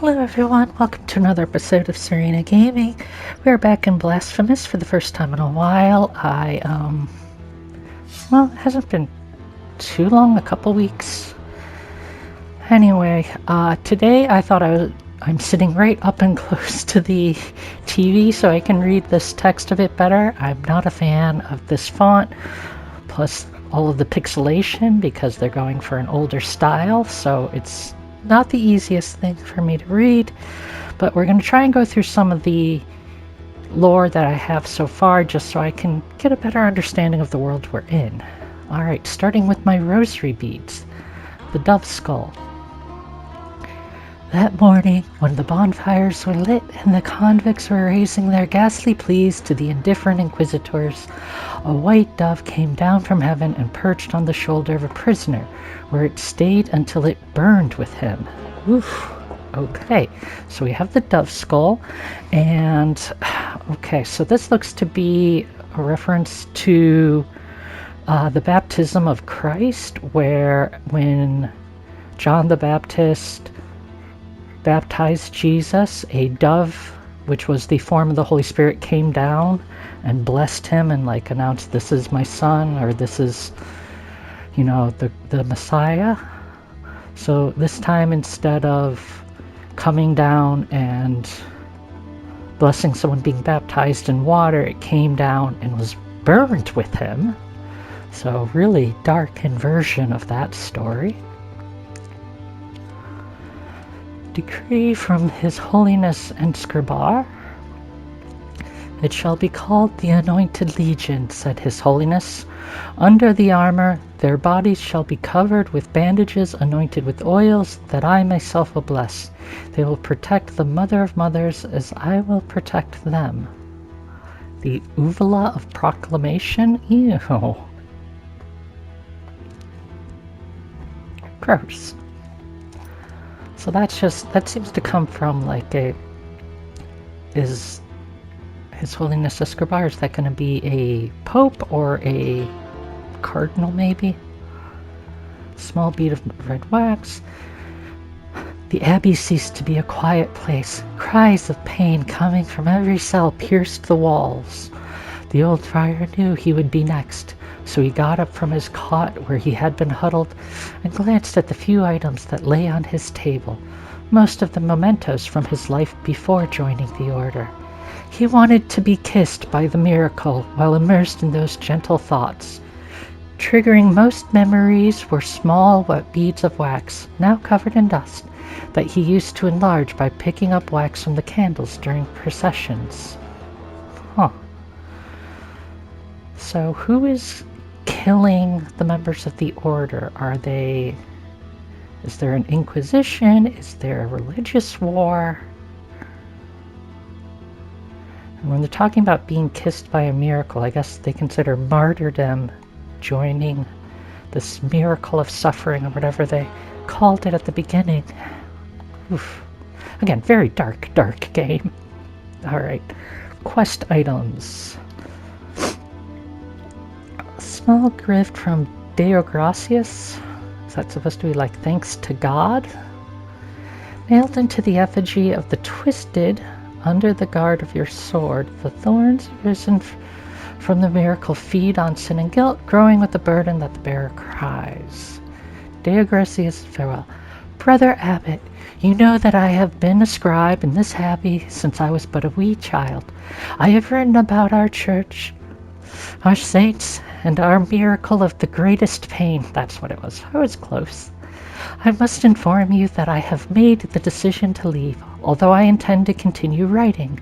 Hello everyone, welcome to another episode of Serena Gaming. We are back in Blasphemous for the first time in a while. Well, it hasn't been too long, a couple weeks. Anyway, today I thought I'm sitting right up and close to the TV so I can read this text a bit better. I'm not a fan of this font, plus all of the pixelation because they're going for an older style, so it's not the easiest thing for me to read. But we're going to try and go through some of the lore that I have so far just so I can get a better understanding of the world we're in. Alright, starting with my rosary beads. The dove skull. That morning, when the bonfires were lit and the convicts were raising their ghastly pleas to the indifferent inquisitors, a white dove came down from heaven and perched on the shoulder of a prisoner, where it stayed until it burned with him. Oof. Okay, so we have the dove skull, and okay, so this looks to be a reference to the baptism of Christ, where when John the Baptist baptized Jesus, a dove, which was the form of the Holy Spirit, came down and blessed him and announced, "This is my son," or "This is, the Messiah." So this time, instead of coming down and blessing someone being baptized in water, it came down and was burned with him. So really dark inversion of that story. Decree from His Holiness and Scribar. It shall be called the Anointed Legion, said His Holiness. Under the armor, their bodies shall be covered with bandages anointed with oils that I myself will bless. They will protect the Mother of Mothers as I will protect them. The uvula of proclamation? Ew. Gross. So that seems to come from is His Holiness Escobar, is that going to be a pope or a cardinal maybe? Small bead of red wax. The abbey ceased to be a quiet place. Cries of pain coming from every cell pierced the walls. The old friar knew he would be next, so he got up from his cot where he had been huddled and glanced at the few items that lay on his table, most of them mementos from his life before joining the order. He wanted to be kissed by the miracle while immersed in those gentle thoughts. Triggering most memories were small wet beads of wax, now covered in dust, that he used to enlarge by picking up wax from the candles during processions. Huh. So who is killing the members of the order? Is there an inquisition? Is there a religious war? And when they're talking about being kissed by a miracle, I guess they consider martyrdom joining this miracle of suffering, or whatever they called it at the beginning. Oof. Again, very dark game. Alright. Quest items. Small gift from Deo Gracias. Is that supposed to be thanks to God? Nailed into the effigy of the twisted under the guard of your sword, the thorns risen from the miracle feed on sin and guilt, growing with the burden that the bearer cries. Deo Gracias, farewell. Brother Abbot, you know that I have been a scribe in this abbey since I was but a wee child. I have written about our church, our saints, and our miracle of the greatest pain. That's what it was. I was close. I must inform you that I have made the decision to leave, although I intend to continue writing.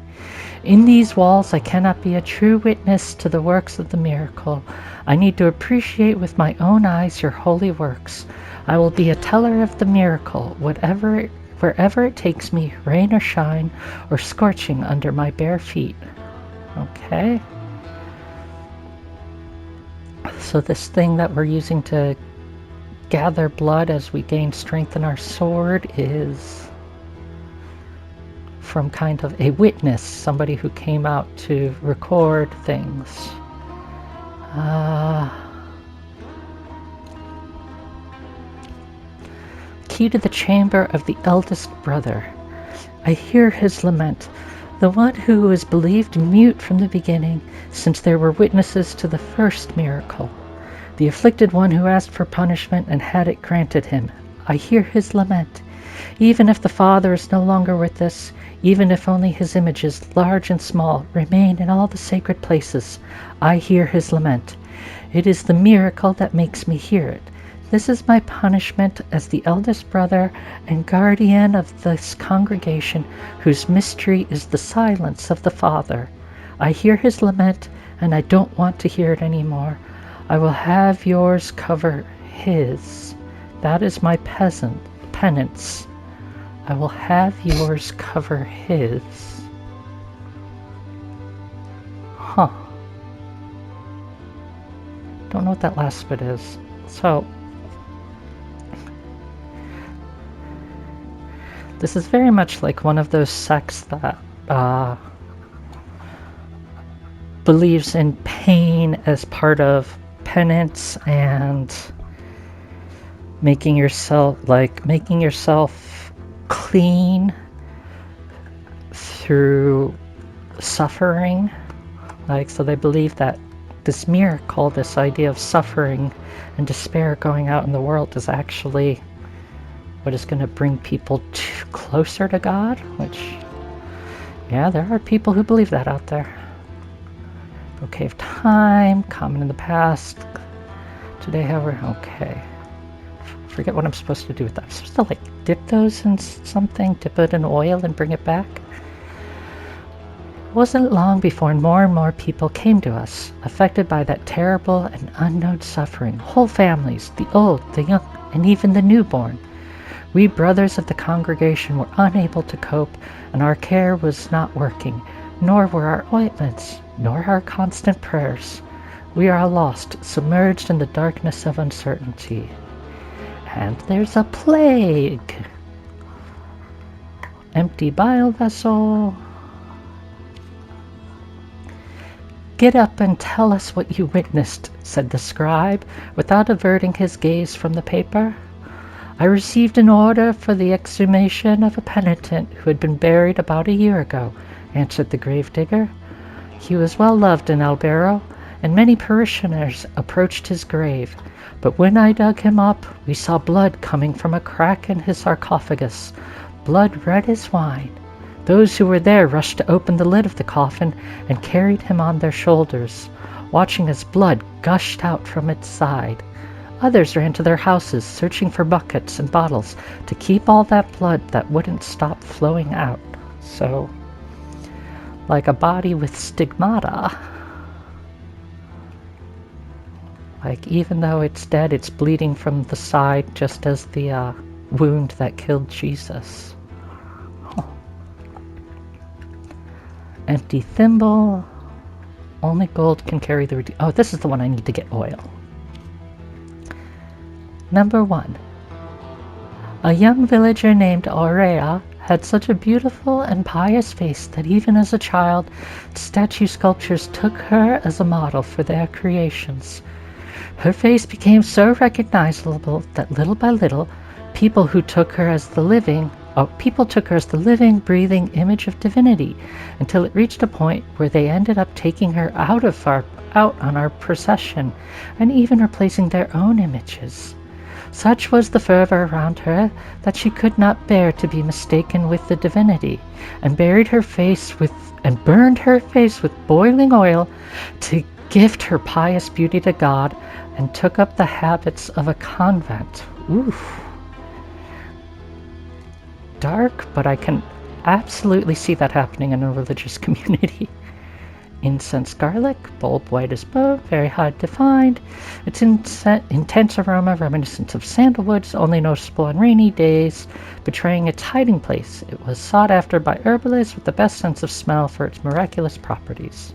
In these walls I cannot be a true witness to the works of the miracle. I need to appreciate with my own eyes your holy works. I will be a teller of the miracle, wherever it takes me, rain or shine, or scorching under my bare feet. Okay. So this thing that we're using to gather blood as we gain strength in our sword is from kind of a witness, somebody who came out to record things. Key to the chamber of the eldest brother. I hear his lament, the one who was believed mute from the beginning, since there were witnesses to the first miracle. The afflicted one who asked for punishment and had it granted him. I hear his lament. Even if the Father is no longer with us, even if only his images, large and small, remain in all the sacred places, I hear his lament. It is the miracle that makes me hear it. This is my punishment as the eldest brother and guardian of this congregation, whose mystery is the silence of the Father. I hear his lament, and I don't want to hear it anymore. I will have yours cover his. That is my penance. I will have yours cover his. Huh. Don't know what that last bit is. So, this is very much like one of those sects that believes in pain as part of penance and making yourself clean through suffering. So they believe that this miracle, this idea of suffering and despair going out in the world, is actually what is going to bring people closer to God, which, yeah, there are people who believe that out there. Bouquet of time, common in the past. Today, however, okay. Forget what I'm supposed to do with that. I'm supposed to dip those in something, dip it in oil and bring it back. It wasn't long before more and more people came to us, affected by that terrible and unknown suffering. Whole families, the old, the young, and even the newborn. We brothers of the congregation were unable to cope, and our care was not working, nor were our ointments, nor our constant prayers. We are lost, submerged in the darkness of uncertainty. And there's a plague. Empty bile vessel. Get up and tell us what you witnessed, said the scribe, without averting his gaze from the paper. I received an order for the exhumation of a penitent who had been buried about a year ago, answered the gravedigger. He was well loved in Albero, and many parishioners approached his grave. But when I dug him up, we saw blood coming from a crack in his sarcophagus, blood red as wine. Those who were there rushed to open the lid of the coffin and carried him on their shoulders, watching as blood gushed out from its side. Others ran to their houses, searching for buckets and bottles to keep all that blood that wouldn't stop flowing out. So, like a body with stigmata. Even though it's dead, it's bleeding from the side, just as the wound that killed Jesus. Empty thimble. Only gold can carry the oh, this is the one I need to get oil. Number 1. A young villager named Aurea had such a beautiful and pious face that even as a child, statue sculptors took her as a model for their creations. Her face became so recognizable that little by little, people took her as the living, breathing image of divinity, until it reached a point where they ended up taking her out on our procession, and even replacing their own images. Such was the fervor around her that she could not bear to be mistaken with the divinity, and burned her face with boiling oil to gift her pious beauty to God, and took up the habits of a convent. Oof. Dark, but I can absolutely see that happening in a religious community. Incense garlic, bulb white as bone, very hard to find. Its intense aroma reminiscent of sandalwood, only noticeable on rainy days, betraying its hiding place. It was sought after by herbalists with the best sense of smell for its miraculous properties.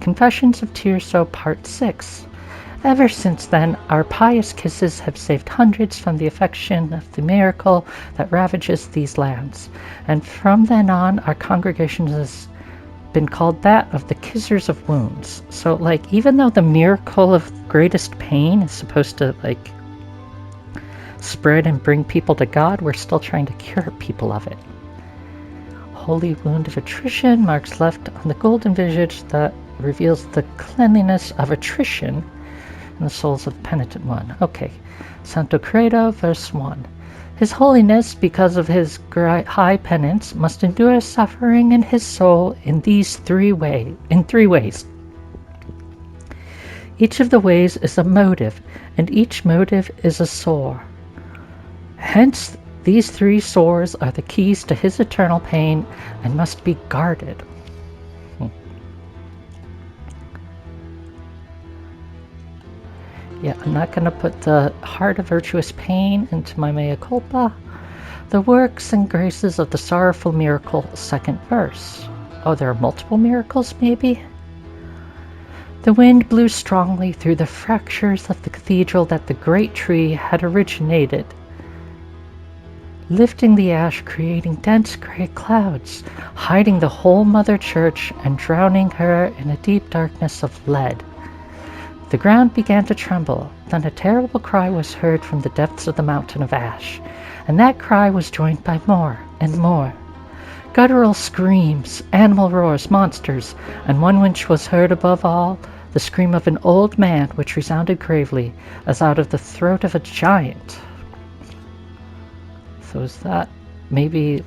Confessions of Tirso, Part 6. Ever since then, our pious kisses have saved hundreds from the affection of the miracle that ravages these lands, and from then on, our congregation has been called that of the kissers of wounds. So, even though the miracle of greatest pain is supposed to, spread and bring people to God, we're still trying to cure people of it. holy wound of attrition, marks left on the golden visage that reveals the cleanliness of attrition in the souls of the penitent one. Okay, Santo Credo, verse 1. His Holiness, because of his high penance, must endure suffering in his soul in three ways. Each of the ways is a motive, and each motive is a sore. Hence, these three sores are the keys to his eternal pain and must be guarded. Yeah, I'm not going to put the heart of virtuous pain into my mea culpa. The works and graces of the sorrowful miracle, second verse. Oh, there are multiple miracles, maybe? The wind blew strongly through the fractures of the cathedral that the great tree had originated, lifting the ash, creating dense gray clouds, hiding the whole mother church and drowning her in a deep darkness of lead. The ground began to tremble. Then a terrible cry was heard from the depths of the mountain of ash, and that cry was joined by more and more. Guttural screams, animal roars, monsters, and one which was heard above all, the scream of an old man, which resounded gravely, as out of the throat of a giant. So is that maybe...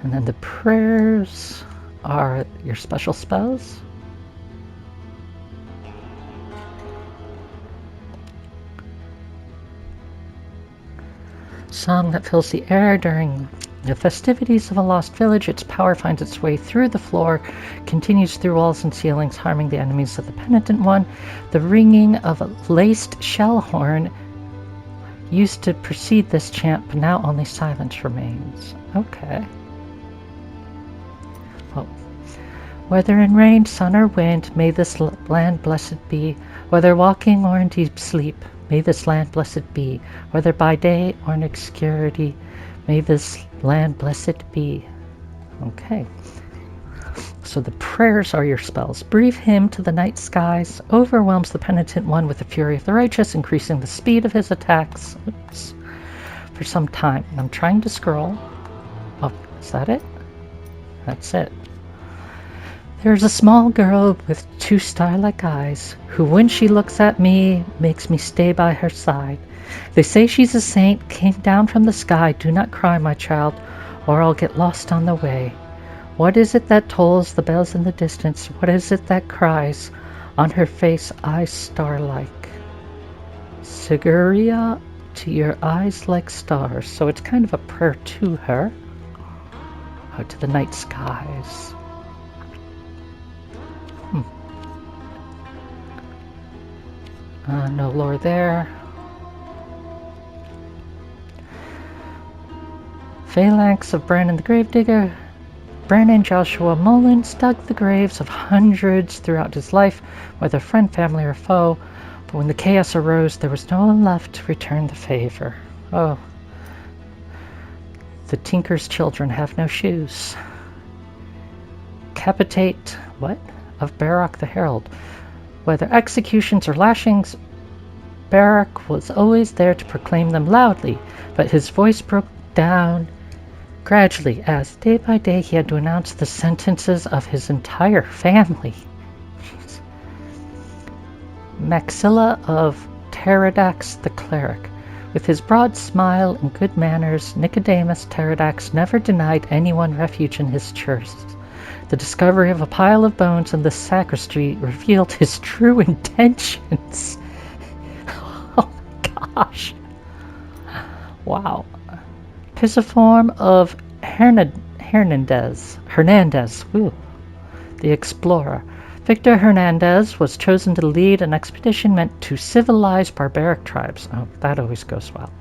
And then the prayers are your special spells. Song that fills the air during the festivities of a lost village. Its power finds its way through the floor, continues through walls and ceilings, harming the enemies of the penitent one. The ringing of a laced shell horn used to precede this chant, but now only silence remains. Okay. Whether in rain, sun, or wind, may this land blessed be. Whether walking or in deep sleep, may this land blessed be. Whether by day or in obscurity, may this land blessed be. Okay. So the prayers are your spells. Brief hymn to the night skies overwhelms the penitent one with the fury of the righteous, increasing the speed of his attacks. Oops. For some time. I'm trying to scroll. Oh, is that it? That's it. There's a small girl with two star-like eyes, who when she looks at me, makes me stay by her side. They say she's a saint, came down from the sky. Do not cry, my child, or I'll get lost on the way. What is it that tolls the bells in the distance? What is it that cries? On her face, eyes star-like. Siguria, to your eyes like stars. So it's kind of a prayer to her. Out to the night skies. No lore there. Phalanx of Brannon the Gravedigger. Brannon Joshua Mullins dug the graves of hundreds throughout his life, whether friend, family, or foe. But when the chaos arose, there was no one left to return the favor. Oh. The tinker's children have no shoes. Capitate, what? Of Barak the Herald. Whether executions or lashings, Barak was always there to proclaim them loudly, but his voice broke down gradually as, day by day, he had to announce the sentences of his entire family. Jeez. Maxilla of Pterodax the Cleric. With his broad smile and good manners, Nicodemus Pterodax never denied anyone refuge in his church. The discovery of a pile of bones in the sacristy revealed his true intentions. Oh my gosh. Wow. Pisiform of Hernandez. Woo. The explorer. Victor Hernandez was chosen to lead an expedition meant to civilize barbaric tribes. Oh, that always goes well.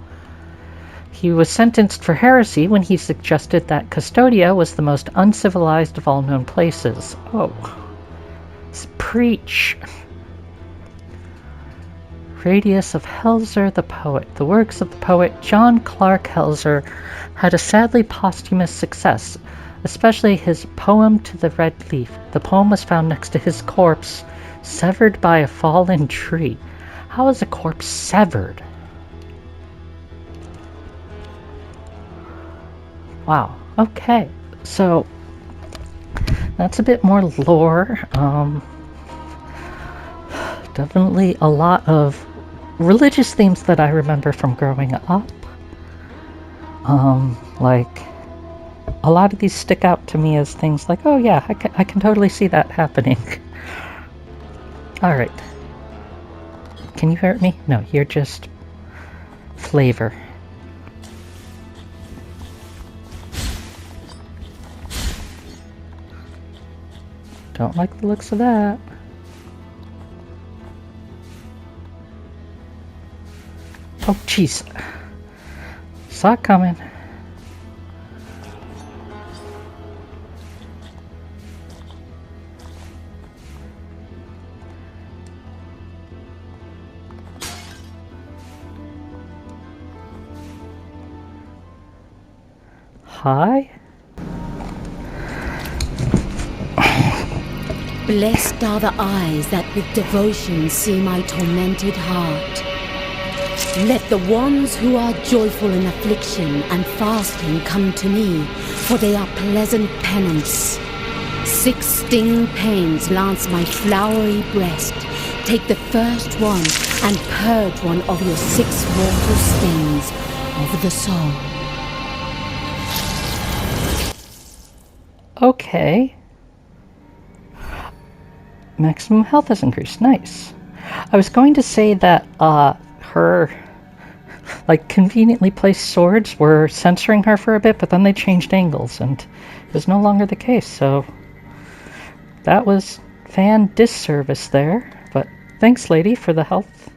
He was sentenced for heresy when he suggested that Custodia was the most uncivilized of all known places. Oh. Preach. Radius of Helzer the poet. The works of the poet John Clark Helzer had a sadly posthumous success, especially his poem To the Red Leaf. The poem was found next to his corpse, severed by a fallen tree. How is a corpse severed? Wow. Okay. So that's a bit more lore. Definitely a lot of religious themes that I remember from growing up. Like a lot of these stick out to me as things like, oh yeah, I can totally see that happening. All right. Can you hurt me? No, you're just flavor. Don't like the looks of that. Oh, jeez. Saw it coming. Hi? Blessed are the eyes that with devotion see my tormented heart. Let the ones who are joyful in affliction and fasting come to me, for they are pleasant penance. 6 sting pains lance my flowery breast. Take the first one and purge one of your 6 mortal stings of the soul. Okay. Maximum health has increased. Nice. I was going to say that her like conveniently placed swords were censoring her for a bit, but then they changed angles and it was no longer the case. So that was fan disservice there. But thanks, lady, for the health.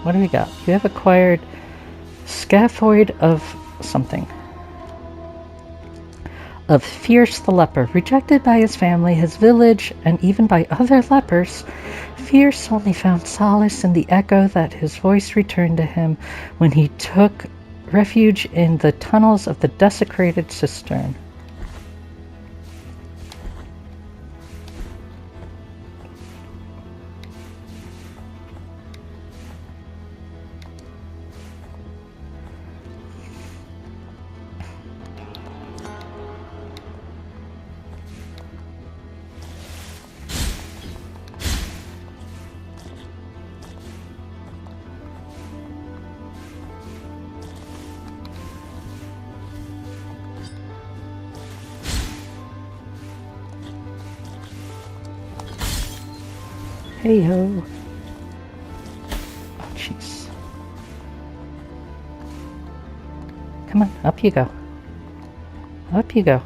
What do we got? You have acquired scaphoid of something. Of Fierce the leper. Rejected by his family, his village, and even by other lepers, Fierce only found solace in the echo that his voice returned to him when he took refuge in the tunnels of the desecrated Cistern. Hey ho. Oh, jeez. Come on, up you go. Up you go.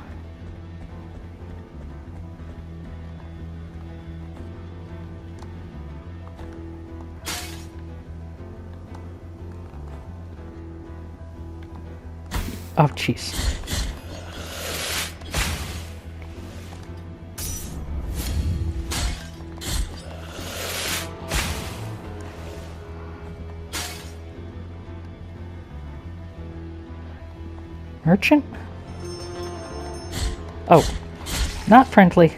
Oh, jeez. Merchant? Oh, not friendly.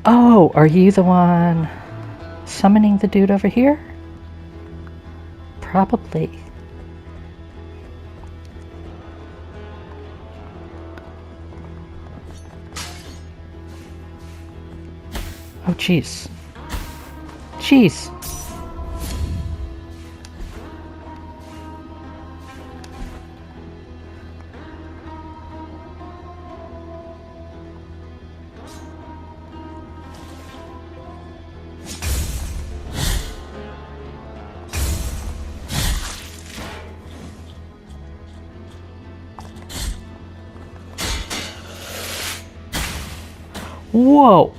Oh, are you the one summoning the dude over here? Probably. Oh, jeez. Jeez. Whoa.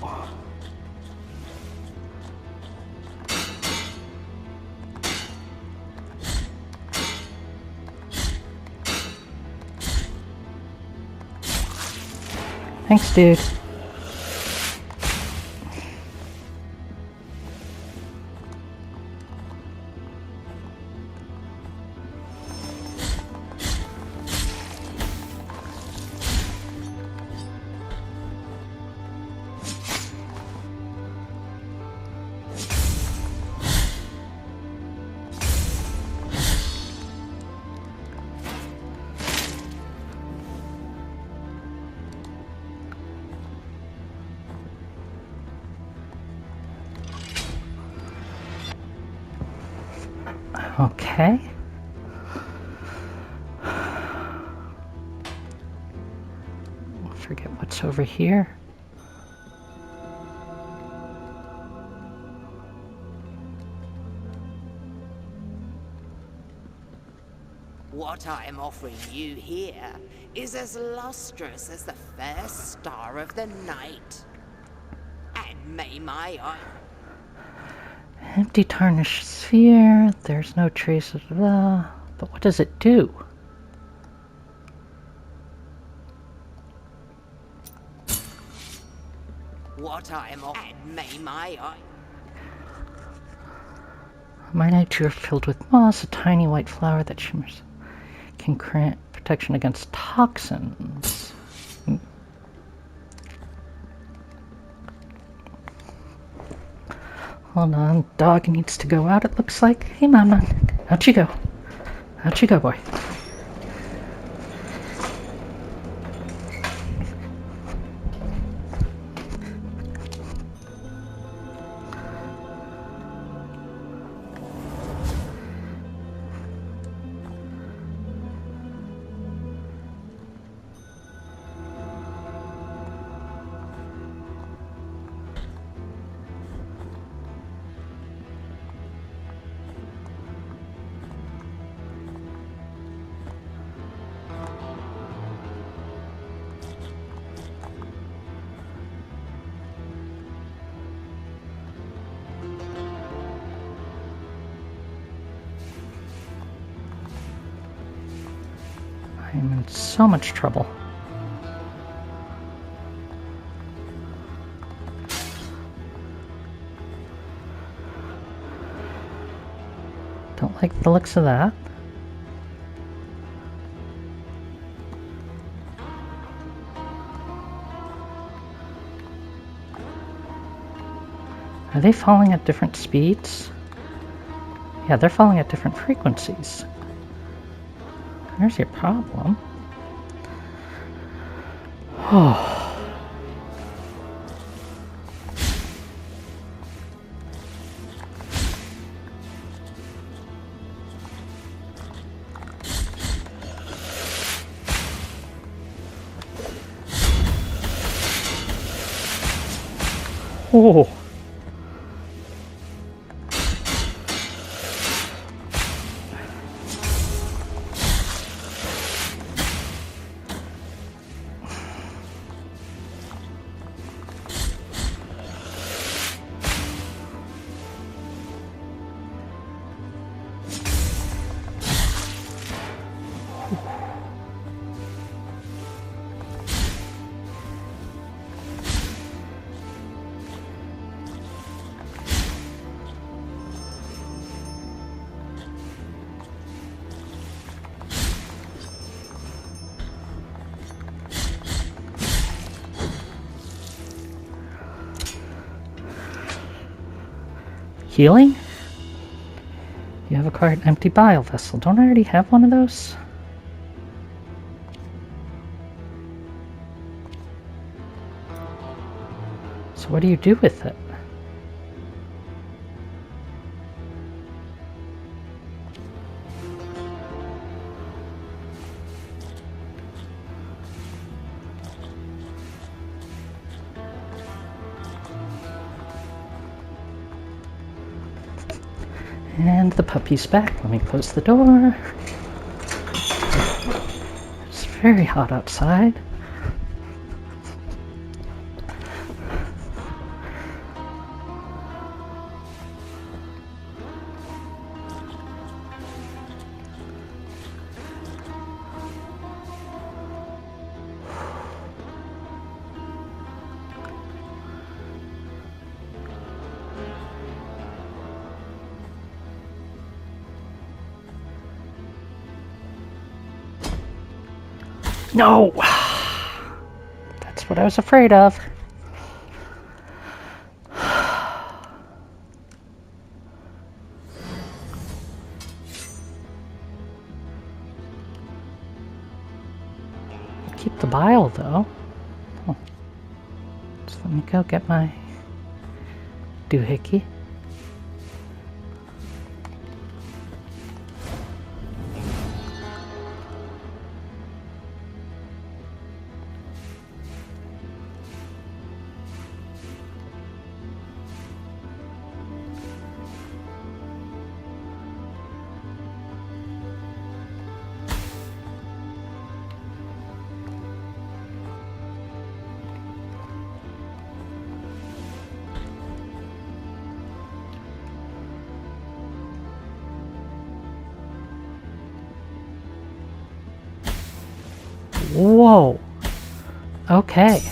Thanks, dude. Okay. Forget what's over here. What I am offering you here is as lustrous as the first star of the night. And may my Empty tarnished sphere. There's no trace of the... But what does it do? what I am offering, and may my My nature filled with moss, a tiny white flower that shimmers, can grant protection against toxins. Hold on, dog needs to go out, it looks like. Hey, Mama, out you go. Out you go, boy. I'm in so much trouble. Don't like the looks of that. Are they falling at different speeds? Yeah, they're falling at different frequencies. There's your problem. Oh. Oh. Healing? You have acquired empty bile vessel. Don't I already have one of those? So what do you do with it? And the puppy's back. Let me close the door. It's very hot outside. No! That's what I was afraid of. Keep the bile, though. Oh. Just let me go get my doohickey. Whoa. Okay.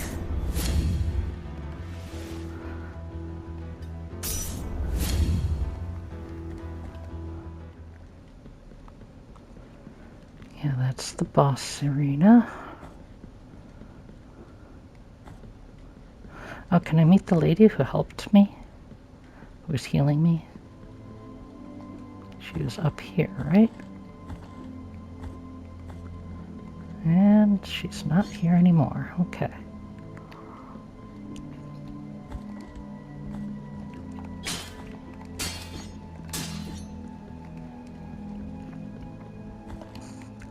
Yeah, that's the boss arena. Oh, can I meet the lady who helped me? Who was healing me? She was up here, right? And she's not here anymore. Okay.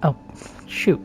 Oh, shoot.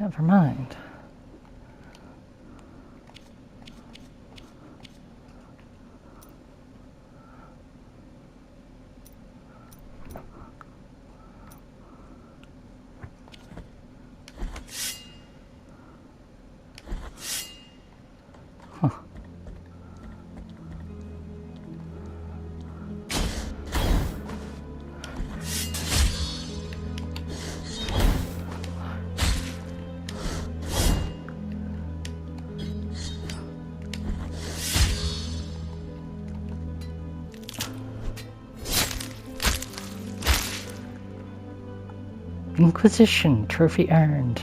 Never mind. Huh. Inquisition trophy earned.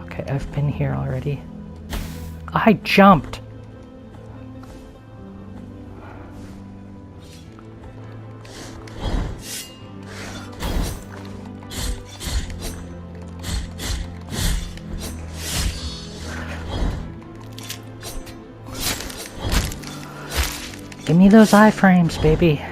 Okay, I've been here already. I jumped. Give me those iframes, baby.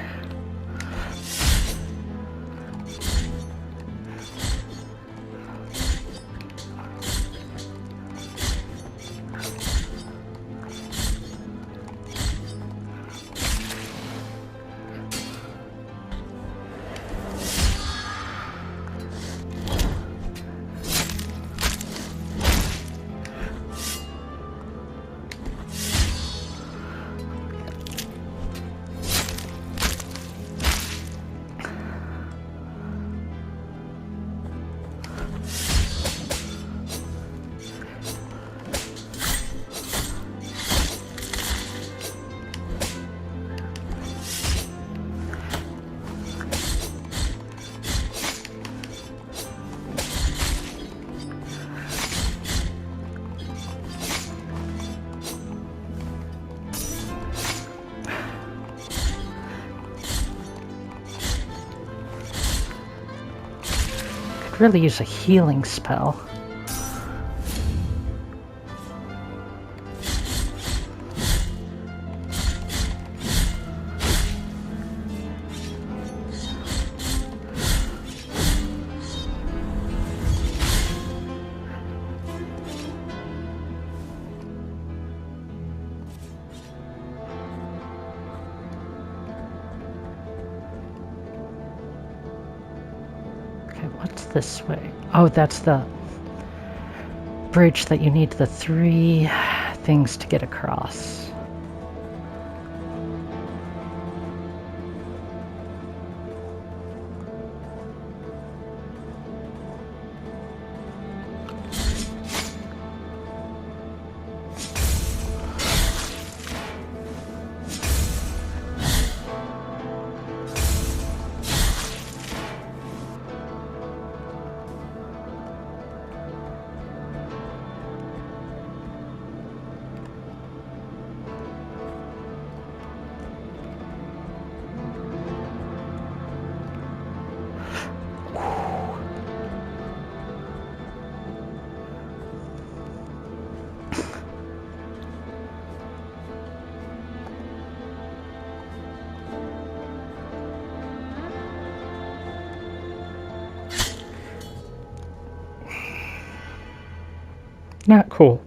Really use a healing spell. What's this way? Oh, that's the bridge that you need the 3 things to get across. Not cool.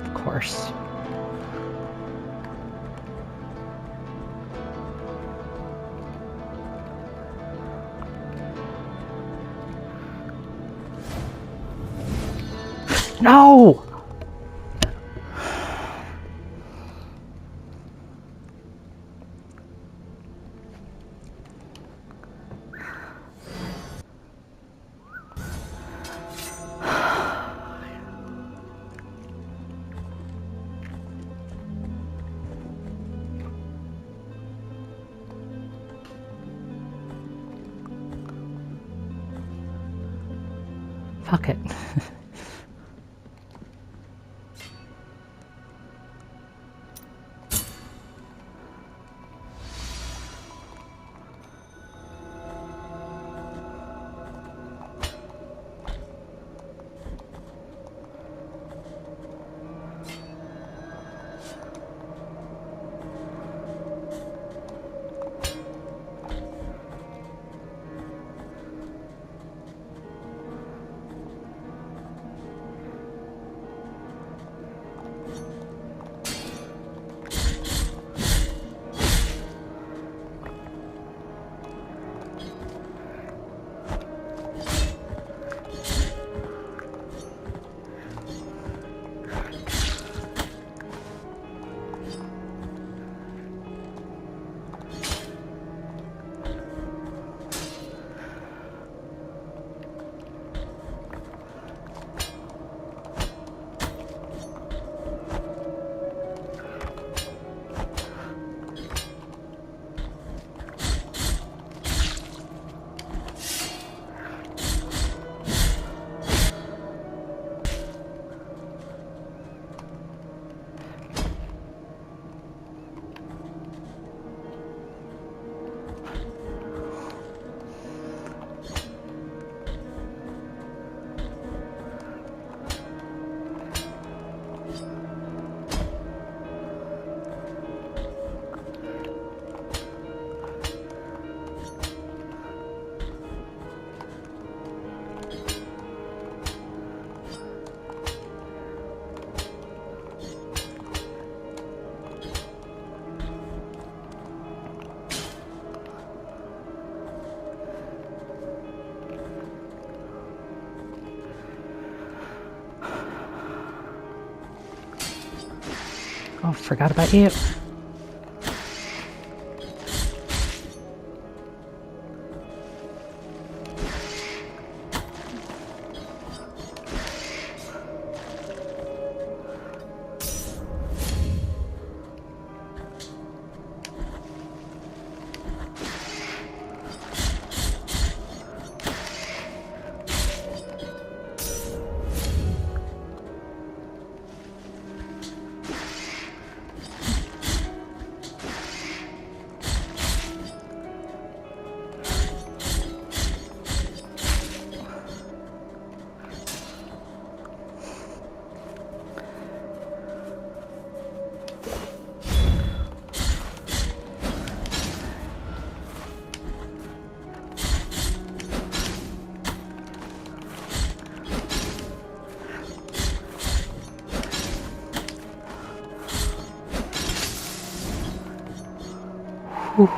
Of course. No! Fuck it. Oh, forgot about you. Whew.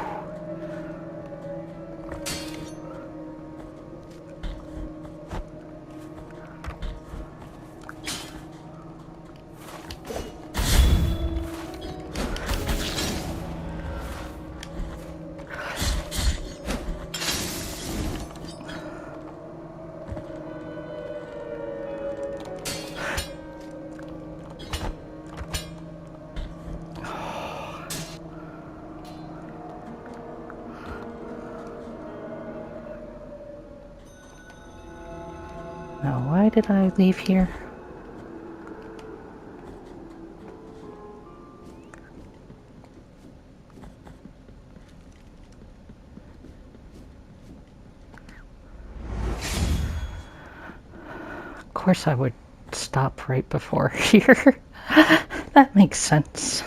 Now, why did I leave here? course I would stop right before here. That makes sense.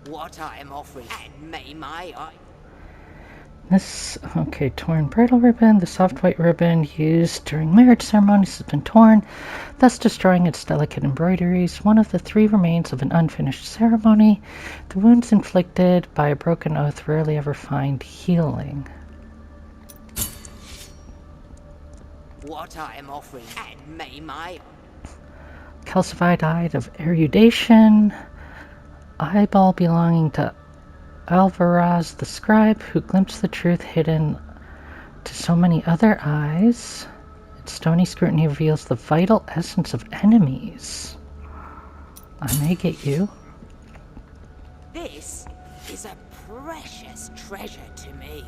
What I am offering, and may my eye. This, okay, torn bridal ribbon. The soft white ribbon used during marriage ceremonies has been torn, thus destroying its delicate embroideries. One of the 3 remains of an unfinished ceremony. The wounds inflicted by a broken oath rarely ever find healing. What I am offering, and may my Calcified eye of erudition. Eyeball belonging to Alvaraz the scribe, who glimpsed the truth hidden to so many other eyes. Its stony scrutiny reveals the vital essence of enemies. I may get you. This is a precious treasure to me.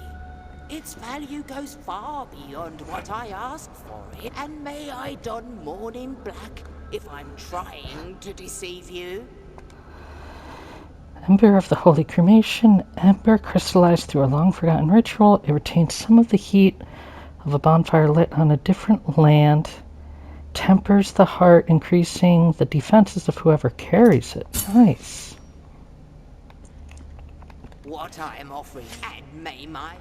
Its value goes far beyond what I ask for it, and may I don mourning black if I'm trying to deceive you. Ember of the Holy Cremation. Ember crystallized through a long-forgotten ritual. It retains some of the heat of a bonfire lit on a different land. Tempers the heart, increasing the defenses of whoever carries it. Nice. What I am offering, and may my...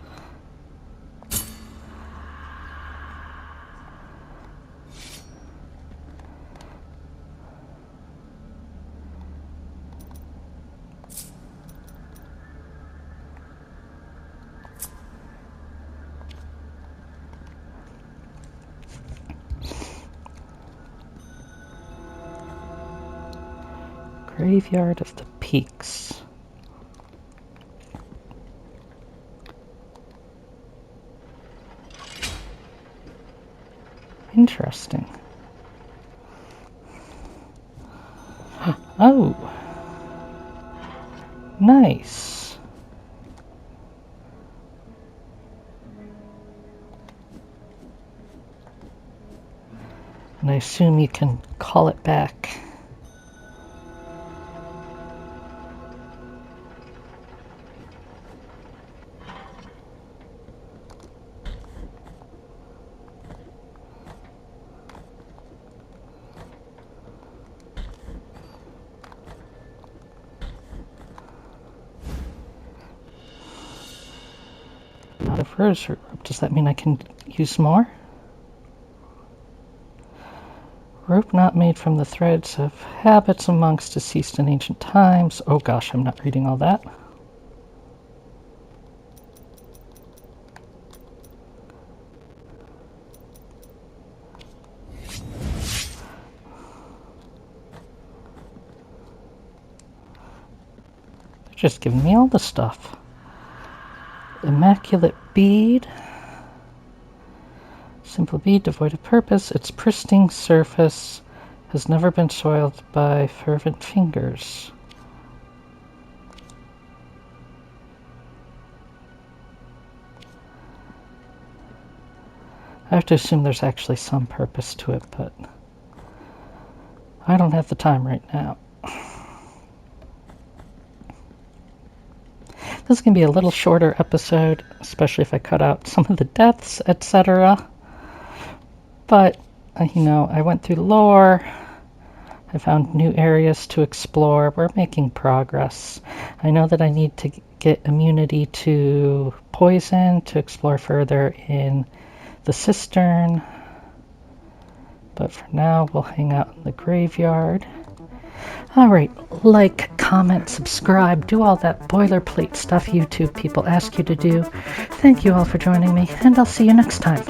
Graveyard of the Peaks. Interesting. Oh. Nice. And I assume you can call it back. Not a rosary rope. Does that mean I can use more? Rope not made from the threads of habits of monks deceased in ancient times. Oh gosh, I'm not reading all that. They're just giving me all the stuff. Immaculate bead. Simple bead devoid of purpose. Its pristine surface has never been soiled by fervent fingers. I have to assume there's actually some purpose to it, but I don't have the time right now. This is going to be a little shorter episode, especially if I cut out some of the deaths, etc. But, you know, I went through the lore. I found new areas to explore. We're making progress. I know that I need to get immunity to poison to explore further in the Cistern. But for now, we'll hang out in the graveyard. Alright, like, comment, subscribe, do all that boilerplate stuff YouTube people ask you to do. Thank you all for joining me, and I'll see you next time.